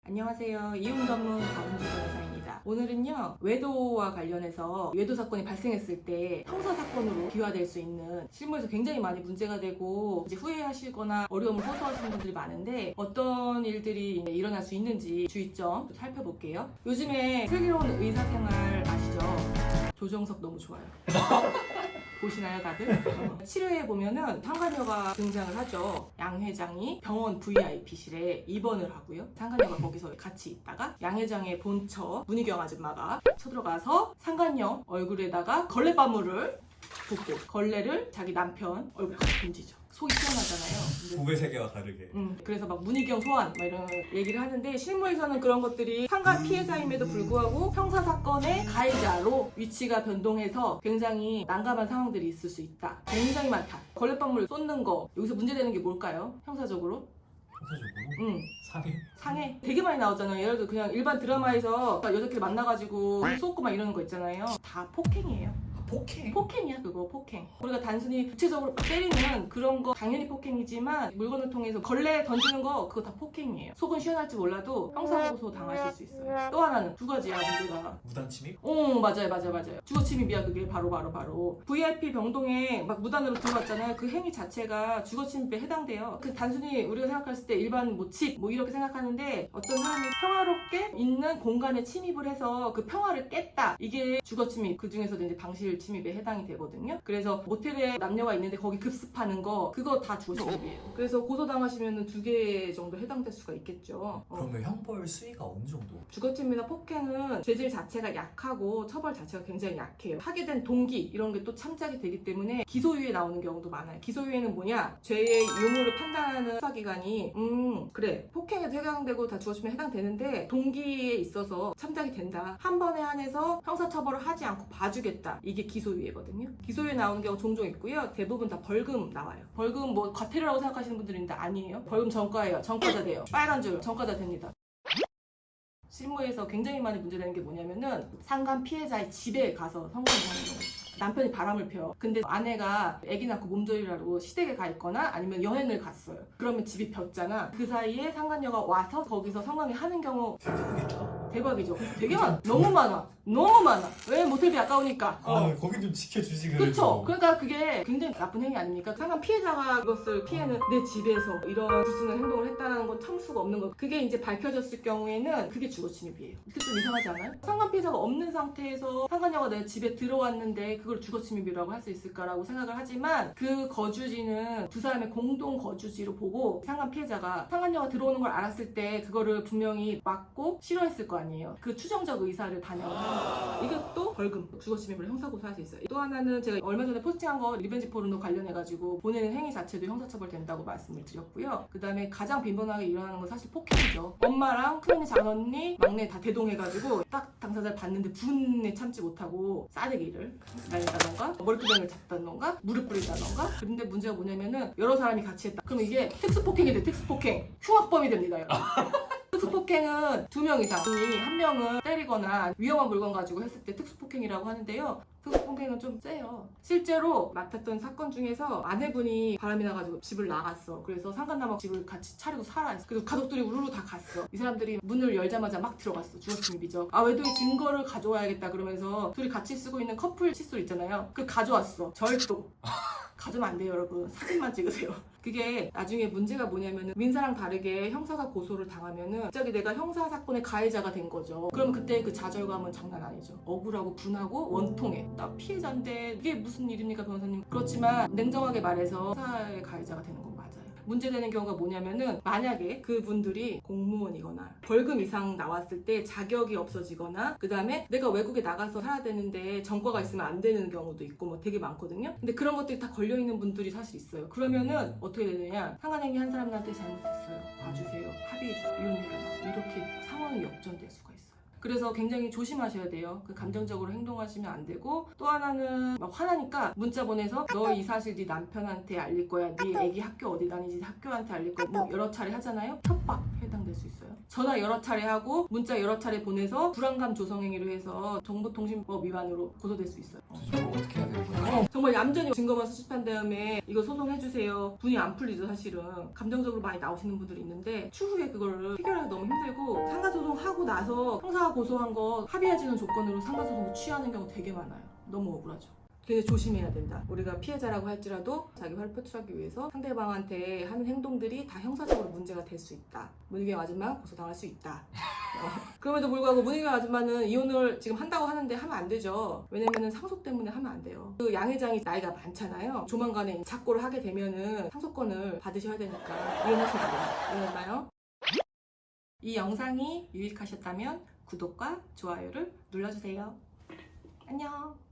안녕하세요. 이혼 전문 박은주 변호사입니다. 오늘은요, 외도와 관련해서 외도 사건이 발생했을 때 형사 사건으로 비화될 수 있는 실무에서 굉장히 많이 문제가 되고 이제 후회하시거나 어려움을 호소하시는 분들이 많은데 어떤 일들이 일어날 수 있는지 주의점 살펴볼게요. 요즘에 슬기로운 의사생활 아시죠? 조정석 너무 좋아요. 보시나요 다들? 치료에 보면은 상간녀가 등장을 하죠. 양 회장이 병원 VIP실에 입원을 하고요. 상간녀가 거기서 같이 있다가 양 회장의 본처 문희경 아줌마가 쳐들어가서 상간녀 얼굴에다가 걸레바물을 붓고 걸레를 자기 남편 얼굴에 확 던지죠. 속이 시원하잖아요. 부부의 세계와 다르게. 그래서 막 문희경 소환 막 이런 얘기를 하는데 실무에서는 그런 것들이 상가 피해자임에도 불구하고 형사 사건의 가해자로 위치가 변동해서 굉장히 난감한 상황들이 있을 수 있다. 굉장히 많다. 걸레방울 쏟는 거 여기서 문제되는 게 뭘까요? 형사적으로? 형사적으로? 상해? 상해? 되게 많이 나오잖아요. 예를 들어 그냥 일반 드라마에서 여자끼리 만나가지고 물 쏟고 막 이러는 거 있잖아요. 다 폭행이에요. 폭행? 폭행이야 그거 폭행. 우리가 단순히 구체적으로 때리는 그런 거 당연히 폭행이지만 물건을 통해서 걸레 던지는 거 그거 다 폭행이에요. 속은 시원할지 몰라도 형사고소 당하실 수 있어요. 또 하나는 두 가지야 문제가. 무단 침입? 맞아요. 주거침입이야 그게 바로. VIP 병동에 막 무단으로 들어왔잖아요. 그 행위 자체가 주거침입에 해당돼요. 그 단순히 우리가 생각했을 때 일반 뭐 집 뭐 이렇게 생각하는데 어떤 사람이 평화롭게 있는 공간에 침입을 해서 그 평화를 깼다. 이게 주거침입. 그 중에서도 이제 방실 침입에 해당이 되거든요. 그래서 모텔에 남녀가 있는데 거기 급습하는 거 그거 다 주거침입이에요. 그래서 고소당하시면 2개 정도 해당될 수가 있겠죠. 그러면 형벌 수위가 어느 정도? 주거침입이나 폭행은 죄질 자체가 약하고 처벌 자체가 굉장히 약해요. 하게 된 동기 이런 게 또 참작이 되기 때문에 기소유예 나오는 경우도 많아요. 기소유예는 뭐냐? 죄의 유무를 판단하는 수사기관이 그래 폭행에도 해당되고 다 주거침입에 해당되는데 동기에 있어서 참작이 된다. 한 번에 한해서 형사처벌을 하지 않고 봐주겠다. 이게 기소유예거든요. 기소유예 나오는 경우 종종 있고요. 대부분 다 벌금 나와요. 벌금 뭐 과태료라고 생각하시는 분들이 있는데 아니에요. 벌금 전과예요. 전과자 돼요. 빨간 줄 전과자 됩니다. 실무에서 굉장히 많이 문제되는 게 뭐냐면은 상간 피해자의 집에 가서 성관을 하는 경우 있어요. 남편이 바람을 펴요. 근데 아내가 아기 낳고 몸조리라고 시댁에 가 있거나 아니면 여행을 갔어요. 그러면 집이 폈잖아. 그 사이에 상간녀가 와서 거기서 성관을 하는 경우 대박이죠. 되게 많아. 너무 많아. 왜 모텔비 아까우니까. 거기 좀 지켜주지 그래도. 그렇죠. 그러니까 그게 굉장히 나쁜 행위 아닙니까? 상간 피해자가 이것을 피해는 내 집에서 이런 불순한 행동을 했다는 건 참을 수가 없는 거. 그게 이제 밝혀졌을 경우에는 그게 주거침입이에요. 이게 좀 이상하지 않아요? 상간 피해자가 없는 상태에서 상간녀가 내 집에 들어왔는데 그걸 주거침입이라고 할 수 있을까라고 생각을 하지만 그 거주지는 두 사람의 공동 거주지로 보고 상간 피해자가 상간녀가 들어오는 걸 알았을 때 그거를 분명히 막고 싫어했을 거 아니에요. 그 추정적 의사를 반영을 하는 거죠. 이것도 벌금, 주거침입으로 형사고소할 수 있어요. 또 하나는 제가 얼마 전에 포스팅한 거 리벤지 포르노 관련해가지고 보내는 행위 자체도 형사처벌 된다고 말씀을 드렸고요. 그 다음에 가장 빈번하게 일어나는 건 사실 폭행이죠. 엄마랑 큰언니, 장언니, 막내 다 대동해가지고 딱 당사자를 봤는데 분에 참지 못하고 싸대기를 날린다던가 머리끄댕이를 잡다던가 무릎 뿌린다던가. 그런데 문제가 뭐냐면은 여러 사람이 같이 했다. 그럼 이게 특수폭행이 돼. 특수폭행. 흉악범이 됩니다. 여러분. 특수폭행은 2명 이상이 한 명은 때리거나 위험한 물건 가지고 했을 때 특수폭행이라고 하는데요. 특수폭행은 좀 세요. 실제로 맡았던 사건 중에서 아내분이 바람이 나가지고 집을 나갔어. 그래서 상간남하고 집을 같이 차리고 살아. 그래서 가족들이 우르르 다 갔어. 이 사람들이 문을 열자마자 막 들어갔어. 주거침입이죠. 외도의 증거를 가져와야겠다 그러면서 둘이 같이 쓰고 있는 커플 칫솔 있잖아요. 그걸 가져왔어. 절도. 가져면 안 돼요 여러분. 사진만 찍으세요. 그게 나중에 문제가 뭐냐면은 민사랑 다르게 형사가 고소를 당하면은 갑자기 내가 형사 사건의 가해자가 된 거죠. 그럼 그때 그 좌절감은 장난 아니죠. 억울하고 분하고 원통해. 나 피해자인데 이게 무슨 일입니까 변호사님. 그렇지만 냉정하게 말해서 형사의 가해자가 되는 건 맞아요. 문제되는 경우가 뭐냐면은 만약에 그분들이 공무원이거나 벌금 이상 나왔을 때 자격이 없어지거나 그 다음에 내가 외국에 나가서 살아야 되는데 전과가 있으면 안 되는 경우도 있고 뭐 되게 많거든요. 근데 그런 것들이 다 걸려있는 분들이 사실 있어요. 그러면은 어떻게 되느냐, 상간행위 한 사람한테 잘못했어요, 봐주세요, 합의해줘, 이혼해라, 이렇게 상황이 역전될 수가 있어요. 그래서 굉장히 조심하셔야 돼요. 그 감정적으로 행동하시면 안 되고, 또 하나는 막 화나니까 문자 보내서 너 이 사실 네 남편한테 알릴 거야, 네 애기 학교 어디 다니지 학교한테 알릴 거야, 뭐 여러 차례 하잖아요. 협박 해당될 수 있어요. 전화 여러 차례 하고 문자 여러 차례 보내서 불안감 조성 행위로 해서 정보통신법 위반으로 고소될 수 있어요. 이거 어떻게 해야 되는 거야? 정말 얌전히 증거만 수집한 다음에 이거 소송해주세요. 분이 안 풀리죠. 사실은 감정적으로 많이 나오시는 분들이 있는데 추후에 그거를 해결하기 너무 힘들고, 상가소송하고 나서 형사가 고소한 거 합의해주는 조건으로 상가소송을 취하는 경우 되게 많아요. 너무 억울하죠. 그래서 조심해야 된다. 우리가 피해자라고 할지라도 자기 화를 표출하기 위해서 상대방한테 하는 행동들이 다 형사적으로 문제가 될 수 있다. 문희경 아줌마 고소당할 수 있다. 그럼에도 불구하고 문희경 아줌마는 이혼을 지금 한다고 하는데 하면 안 되죠. 왜냐면은 상속 때문에 하면 안 돼요. 그 양 회장이 나이가 많잖아요. 조만간에 착고를 하게 되면은 상속권을 받으셔야 되니까 이혼하셔야 돼요. 이해했나요? 이 영상이 유익하셨다면 구독과 좋아요를 눌러주세요. 안녕.